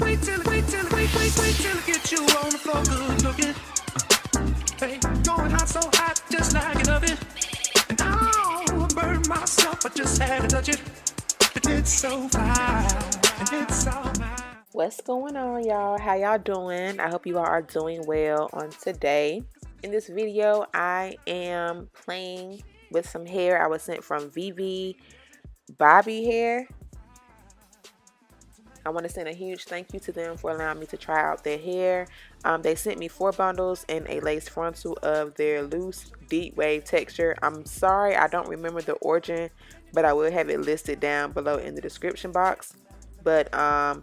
wait till I get you on the floor, good looking. Hey, going hot, so hot, just like an oven. And I burned myself, I just had to touch it. It's so fine, and it's so fine. What's going on, y'all? How y'all doing? I hope you all are doing well on today. In this video, I am playing with some hair I was sent from VIVI Babi hair. I want to send a huge thank you to them for allowing me to try out their hair. They sent me 4 bundles and a lace frontal of their loose deep wave texture. I'm sorry I don't remember the origin, but I will have it listed down below in the description box. But I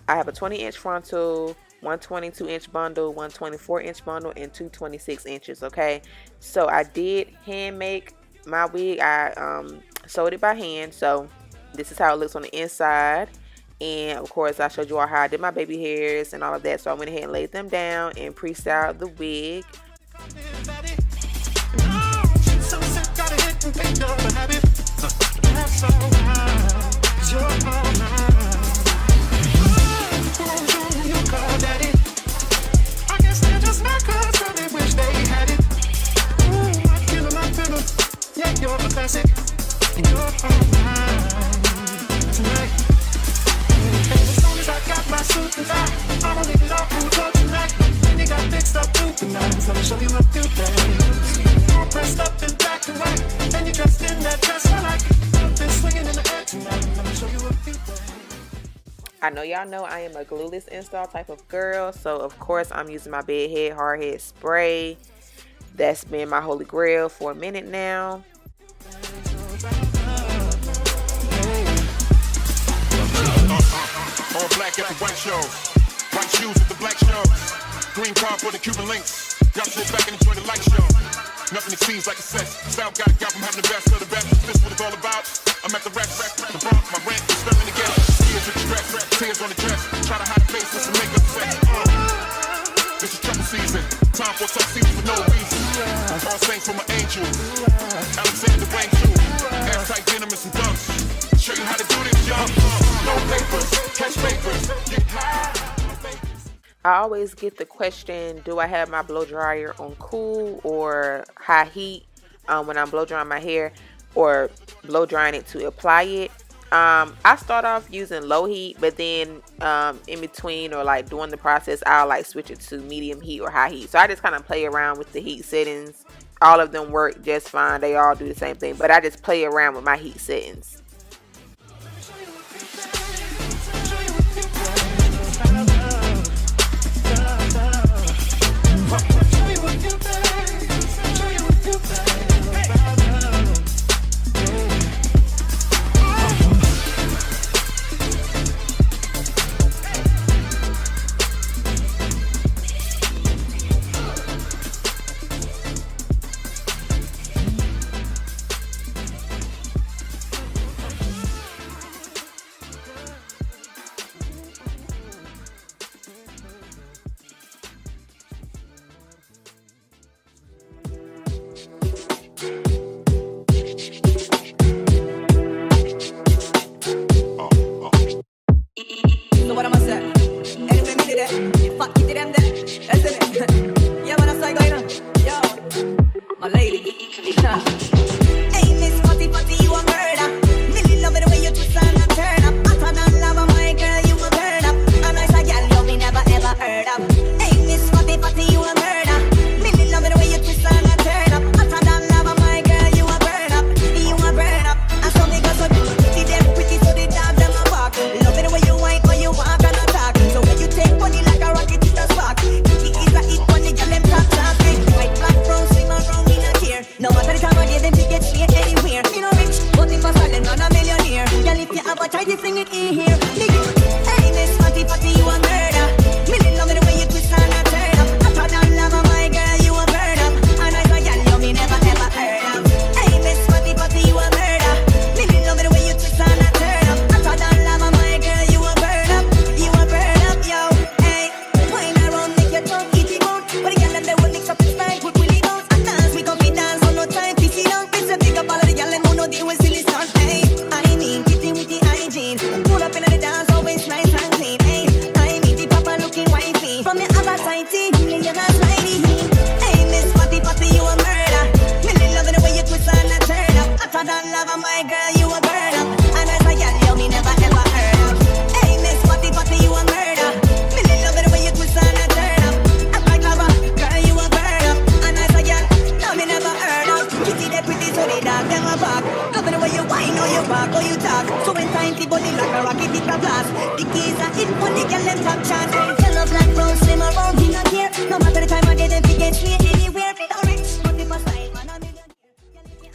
have a 20-inch frontal, 122-inch bundle, 124-inch bundle, and 2 26 inches. Okay, so I did hand make my wig. I sewed it by hand, so this is how it looks on the inside. And of course, I showed you all how I did my baby hairs and all of that. So I went ahead and laid them down and pre-styled the wig. I know y'all know I am a glueless install type of girl, so of course I'm using my bedhead hardhead spray. That's been my holy grail for a minute now. All black at the white show, white shoes with the black shows, green car for the Cuban links. Y'all sit back and enjoy the light show. Nothing exceeds like a set. Style got from having the best of the best. This what it's all about. I'm at the rack, the bump, my rent is starting to get. Tears with the stress, tears on the dress. Try to hide the face with some makeup set. This is trouble season. Time for tuxedos for no reason. All saints for my angel. Alexander Wang Chu. Airtight denim and some dunks. Show you how to do this, y'all. No papers, catch papers. Get high. I always get the question, do I have my blow dryer on cool or high heat when I'm blow drying my hair or blow drying it to apply it? I start off using low heat, but then in between or like during the process, I'll like switch it to medium heat or high heat. So I just kind of play around with the heat settings. All of them work just fine. They all do the same thing, but I just play around with my heat settings.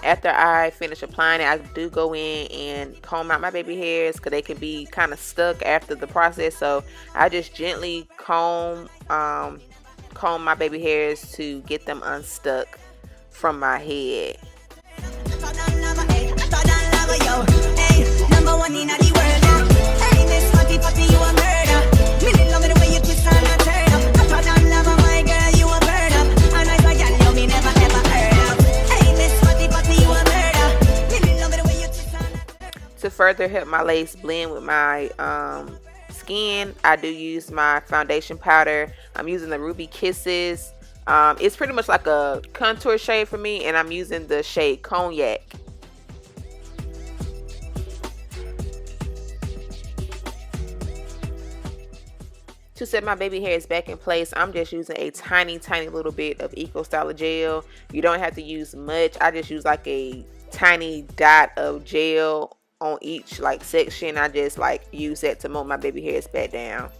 After I finish applying it, I do go in and comb out my baby hairs because they can be kind of stuck after the process. So I just gently comb my baby hairs to get them unstuck from my head. To further help my lace blend with my skin, I do use my foundation powder. I'm using the Ruby Kisses. It's pretty much like a contour shade for me, and I'm using the shade Cognac. To set my baby hairs back in place, I'm just using a tiny little bit of Eco Styler gel. You don't have to use much. I just use like a tiny dot of gel on each like section. I just like use that to mold my baby hairs back down.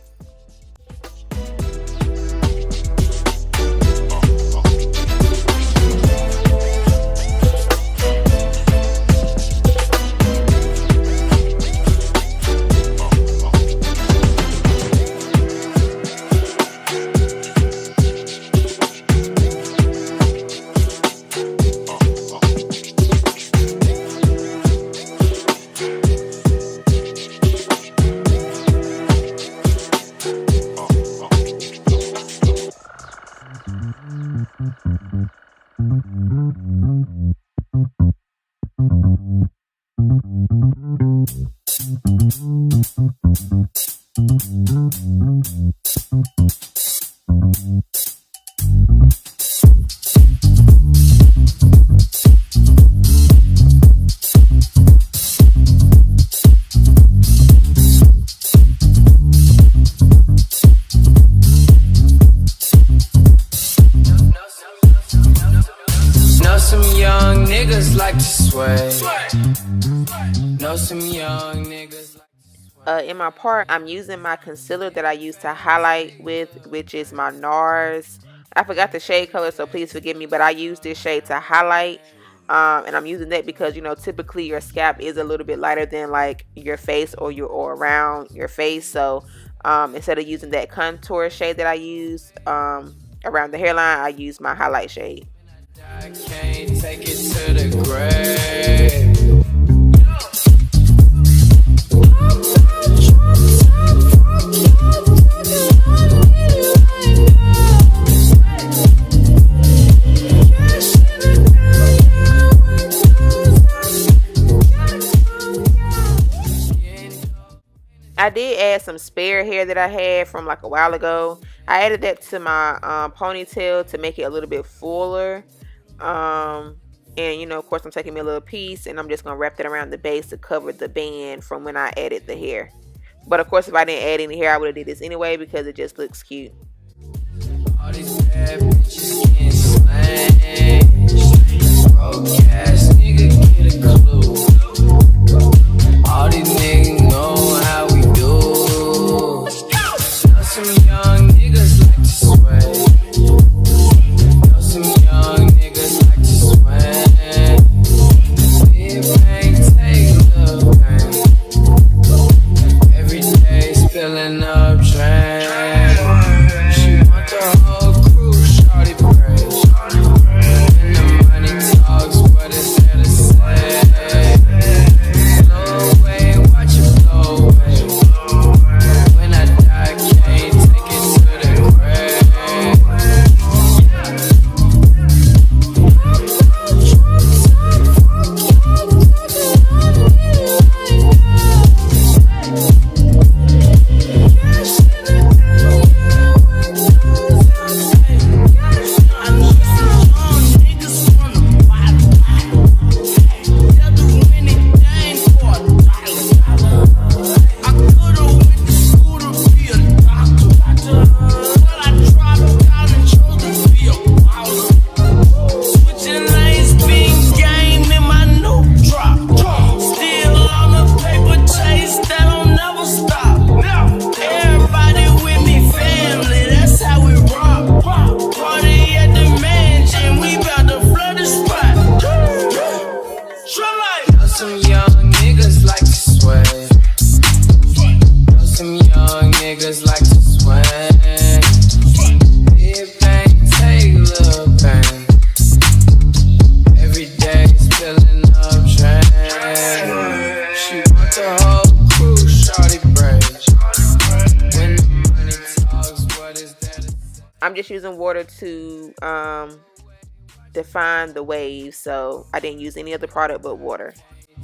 In my part, I'm using my concealer that I use to highlight with, which is my NARS. I forgot the shade color, so please forgive me, but I use this shade to highlight. And I'm using that because, you know, typically your scalp is a little bit lighter than like your face or around your face. So instead of using that contour shade that I use around the hairline, I use my highlight shade. I can't take it to the grave. I did add some spare hair that I had from like a while ago. I added that to my ponytail to make it a little bit fuller. And you know, of course, I'm taking me a little piece and I'm just gonna wrap that around the base to cover the band from when I added the hair. But of course, if I didn't add any hair, I would have did this anyway because it just looks cute. All these bad bitches can't slang. Broke ass nigga, get a clue. All these niggas know how we do. Know some young niggas like to sway. Know some young niggas like to sway. Big bang, take the pain. Every day spilling up drain. She want the whole crew, shorty praise. When the money talks, what is there to say? Blow away, watch it blow away. When I die, can't take it to the grave. niggas like to swing. Big bang, take a little bang. Every day spilling up train. She want the whole crew, shawty braids. When the money talks, what is there to say? I'm just using water to define the waves, so I didn't use any other product but water.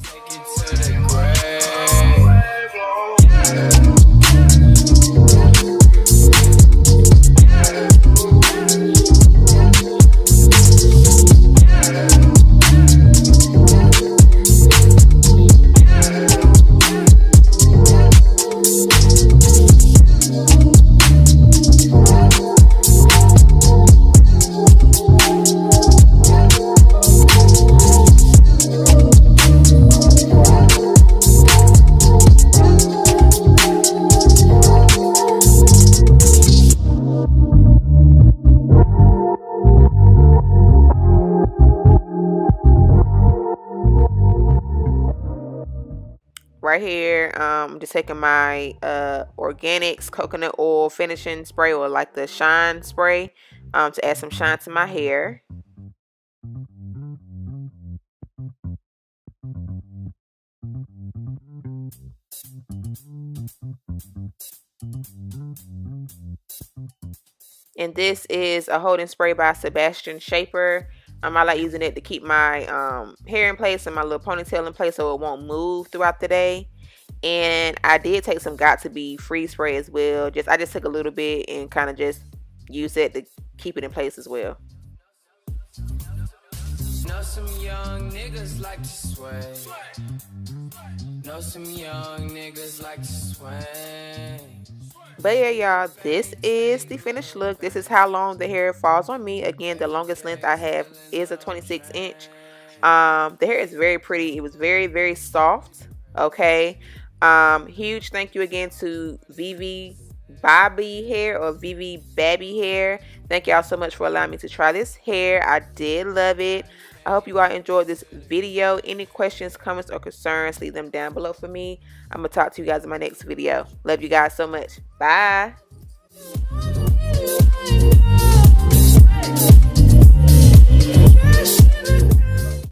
Take it to the grave. Right here, I'm just taking my organics coconut oil finishing spray, or like the shine spray, to add some shine to my hair. And this is a holding spray by Sebastian Shaper. I like using it to keep my hair in place and my little ponytail in place so it won't move throughout the day. And I did take some Got to Be free spray as well. I just took a little bit and kind of just use it to keep it in place as well. Know some young niggas like to sway. Know some young niggas like to sway. But yeah, y'all, this is the finished look. This is how long the hair falls on me. Again, the longest length I have is a 26-inch. The hair is very pretty. It was very, very soft. Okay. Huge thank you again to VIVI Babi hair, or VIVI Babi hair. Thank y'all so much for allowing me to try this hair. I did love it. I hope you all enjoyed this video. Any questions, comments, or concerns, leave them down below for me. I'm going to talk to you guys in my next video. Love you guys so much. Bye.